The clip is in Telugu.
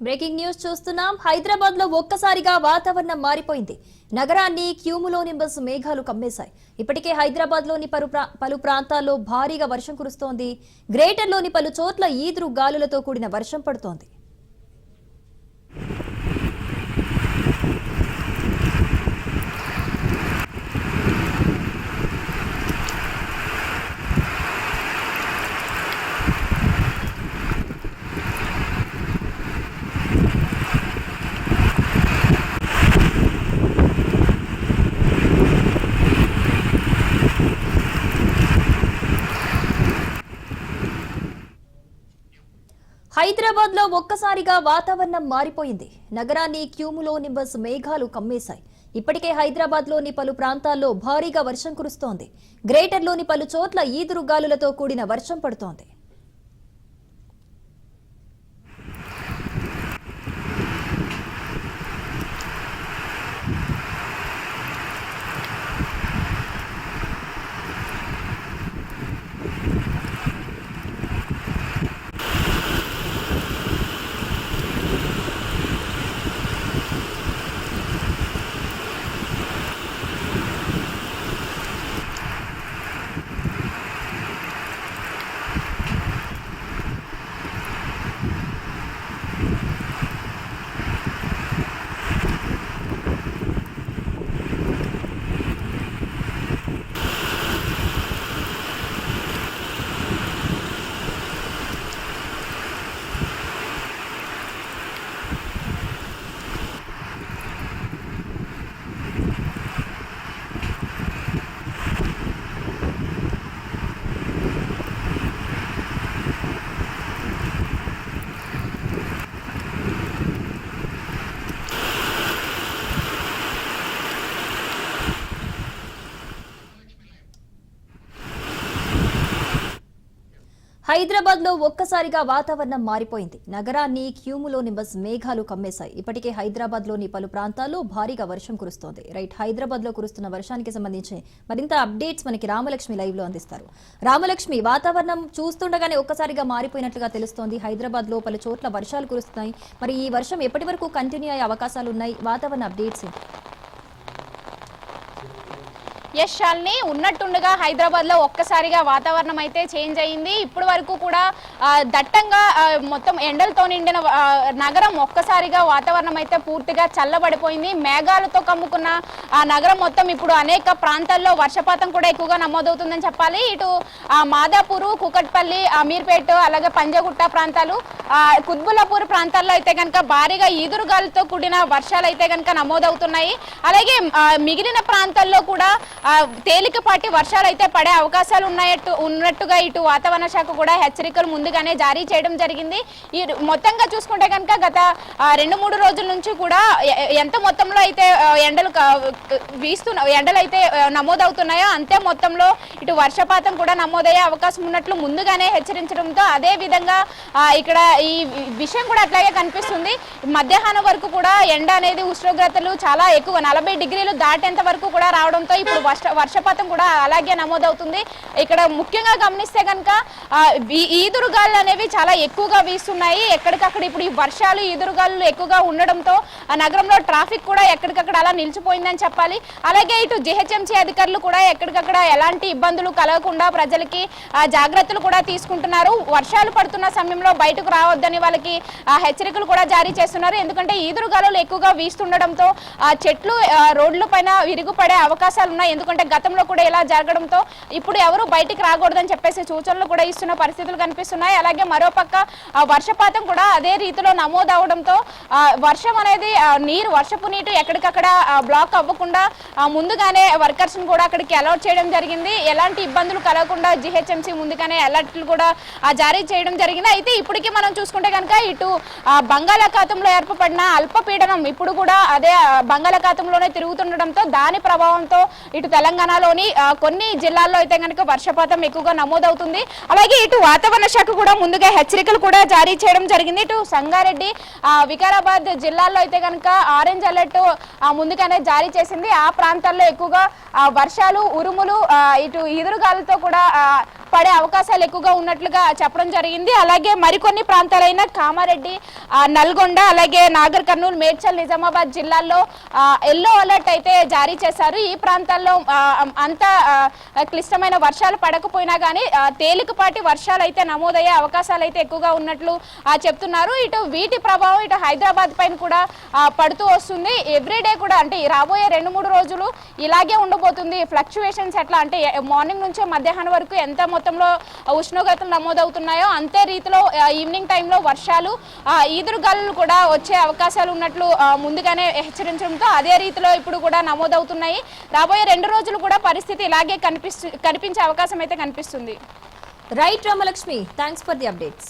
బ్రేకింగ్ న్యూస్ చూస్తున్నాం. హైదరాబాద్ లో ఒక్కసారిగా వాతావరణం మారిపోయింది. నగరాన్ని క్యూములో నింబస్ మేఘాలు కమ్మేశాయి. ఇప్పటికే హైదరాబాద్ లోని పలు ప్రాంతాల్లో భారీగా వర్షం కురుస్తోంది. గ్రేటర్ లోని పలు చోట్ల ఈదురు గాలులతో కూడిన వర్షం పడుతోంది. హైదరాబాద్ లో ఒక్కసారిగా వాతావరణం మారిపోయింది. నగరాన్ని క్యూములో నింబస్ మేఘాలు కమ్మేశాయి. ఇప్పటికే హైదరాబాద్ లోని పలు ప్రాంతాల్లో భారీగా వర్షం కురుస్తోంది. గ్రేటర్ లోని పలు చోట్ల ఈదురు గాలులతో కూడిన వర్షం పడుతోంది. హైదరాబాద్ లో ఒక్కసారిగా వాతావరణం మారిపోయింది. నగరాన్ని క్యూములో నింబస్ మేఘాలు కమ్మేశాయి. ఇప్పటికే హైదరాబాద్ లోని పలు ప్రాంతాల్లో భారీగా వర్షం కురుస్తోంది. హైదరాబాద్ లో కురుస్తున్న వర్షానికి సంబంధించి మరింత అప్డేట్స్ మనకి రామలక్ష్మి లైవ్ లో అందిస్తారు. రామలక్ష్మి, వాతావరణం చూస్తుండగానే ఒక్కసారిగా మారిపోయినట్లుగా తెలుస్తోంది. హైదరాబాద్ లో పలు చోట్ల వర్షాలు కురుస్తున్నాయి. మరి ఈ వర్షం ఎప్పటి వరకు కంటిన్యూ అయ్యే అవకాశాలు ఉన్నాయి? వాతావరణ అప్డేట్స్ యశాల్ని ఉన్నట్టుండగా హైదరాబాద్ లో ఒక్కసారిగా వాతావరణం అయితే చేంజ్ అయింది. ఇప్పటి వరకు కూడా దట్టంగా మొత్తం ఎండలతో నిండిన నగరం ఒక్కసారిగా వాతావరణం అయితే పూర్తిగా చల్లబడిపోయింది. మేఘాలతో కమ్ముకున్న ఆ నగరం మొత్తం ఇప్పుడు అనేక ప్రాంతాల్లో వర్షపాతం కూడా ఎక్కువగా నమోదవుతుందని చెప్పాలి. ఇటు మాదాపూర్, కుకట్పల్లి, అమీర్పేట, అలాగే పంజగుట్ట ప్రాంతాలు, కుత్బుల్లాపూర్ ప్రాంతాల్లో అయితే కనుక భారీగా ఈదురుగాలతో కూడిన వర్షాలు అయితే కనుక నమోదవుతున్నాయి. అలాగే మిగిలిన ప్రాంతాల్లో కూడా తేలికపాటి వర్షాలు అయితే పడే అవకాశాలు ఉన్నట్టుగా ఇటు వాతావరణ శాఖ కూడా హెచ్చరికలు ముందుగానే జారీ చేయడం జరిగింది. ఈ మొత్తంగా చూసుకుంటే కనుక గత 2-3 రోజుల నుంచి కూడా ఎంత మొత్తంలో అయితే ఎండలు అయితే నమోదవుతున్నాయో అంతే మొత్తంలో ఇటు వర్షపాతం కూడా నమోదయ్యే అవకాశం ఉన్నట్లు ముందుగానే హెచ్చరించడంతో అదే విధంగా ఇక్కడ ఈ విషయం కూడా అట్లాగే కనిపిస్తుంది. మధ్యాహ్నం వరకు కూడా ఎండ అనేది ఉష్ణోగ్రతలు చాలా ఎక్కువ 40 డిగ్రీలు దాటేంత వరకు కూడా రావడంతో ఇప్పుడు వర్షపాతం కూడా అలాగే నమోదవుతుంది. ఇక్కడ ముఖ్యంగా గమనిస్తే కనుక ఈదురుగాలు అనేవి చాలా ఎక్కువగా వీస్తున్నాయి. ఎక్కడికక్కడ ఇప్పుడు ఈ వర్షాలు ఈదురుగాలు ఎక్కువగా ఉండడంతో ఆ నగరంలో ట్రాఫిక్ కూడా ఎక్కడికక్కడ అలా నిలిచిపోయిందని చెప్పాలి. అలాగే ఇటు జిహెచ్ఎంసీ అధికారులు కూడా ఎక్కడికక్కడ ఎలాంటి ఇబ్బందులు కలగకుండా ప్రజలకి జాగ్రత్తలు కూడా తీసుకుంటున్నారు. వర్షాలు పడుతున్న సమయంలో బయటకు రావద్దని వాళ్ళకి హెచ్చరికలు కూడా జారీ చేస్తున్నారు. ఎందుకంటే ఈదురుగాలు ఎక్కువగా వీస్తుండడంతో ఆ చెట్లు రోడ్ల పైన విరుగుపడే అవకాశాలు ఉన్నాయి. ఎందుకంటే గతంలో కూడా ఇలా జరగడంతో ఇప్పుడు ఎవరు బయటికి రాకూడదని చెప్పేసి సూచనలు కూడా ఇస్తున్న పరిస్థితులు కనిపిస్తున్నాయి. అలాగే మరోపక్క వర్షపాతం కూడా అదే రీతిలో నమోదవడంతో వర్షం అనేది వర్షపు నీరు ఎక్కడికక్కడ బ్లాక్ అవ్వకుండా ముందుగానే వర్కర్స్ కూడా అక్కడికి అలర్ట్ చేయడం జరిగింది. ఎలాంటి ఇబ్బందులు కలగకుండా జిహెచ్ఎంసీ ముందుగానే అలర్ట్లు కూడా జారీ చేయడం జరిగింది. అయితే ఇప్పటికీ మనం చూసుకుంటే కనుక ఇటు బంగాళాఖాతంలో ఏర్పడిన అల్పపీడనం ఇప్పుడు కూడా అదే బంగాళాఖాతంలోనే తిరుగుతుండడంతో దాని ప్రభావంతో ఇటు తెలంగాణలోని కొన్ని జిల్లాల్లో అయితే కనుక వర్షపాతం ఎక్కువగా నమోదవుతుంది. అలాగే ఇటు వాతావరణ శాఖ కూడా ముందుగా హెచ్చరికలు కూడా జారీ చేయడం జరిగింది. ఇటు సంగారెడ్డి, వికారాబాద్ జిల్లాల్లో అయితే కనుక ఆరెంజ్ అలర్ట్ ముందుగానే జారీ చేసింది. ఆ ప్రాంతాల్లో ఎక్కువగా వర్షాలు, ఉరుములు, ఇటు ఈదురుగాలతో కూడా పడే అవకాశాలు ఎక్కువగా ఉన్నట్లుగా చెప్పడం జరిగింది. అలాగే మరికొన్ని ప్రాంతాలైన కామారెడ్డి, నల్గొండ, అలాగే నాగర్ కర్నూలు, మేడ్చల్, నిజామాబాద్ జిల్లాల్లో ఎల్లో అలర్ట్ అయితే జారీ చేశారు. ఈ ప్రాంతాల్లో అంత క్లిష్టమైన వర్షాలు పడకపోయినా కానీ తేలికపాటి వర్షాలు అయితే నమోదయ్యే అవకాశాలు అయితే ఎక్కువగా ఉన్నట్లు చెప్తున్నారు. ఇటు వీటి ప్రభావం ఇటు హైదరాబాద్ పైన కూడా పడుతూ వస్తుంది. ఎవ్రీడే కూడా అంటే రాబోయే 2-3 రోజులు ఇలాగే ఉండబోతుంది. ఫ్లక్చువేషన్స్ ఎట్లా అంటే మార్నింగ్ నుంచే మధ్యాహ్నం వరకు ఎంత మొత్తంలో ఉష్ణోగ్రతలు నమోదవుతున్నాయో అంతే రీతిలో ఈవినింగ్ టైంలో వర్షాలు, ఈదురుగాలులు కూడా వచ్చే అవకాశాలు ఉన్నట్లు ముందుగానే హెచ్చరించడంతో అదే రీతిలో ఇప్పుడు కూడా నమోదవుతున్నాయి. రాబోయే 2 రోజులు కూడా పరిస్థితి ఇలాగే కనిపించే అవకాశం అయితే కనిపిస్తుంది. Right Ramalakshmi, thanks for the updates.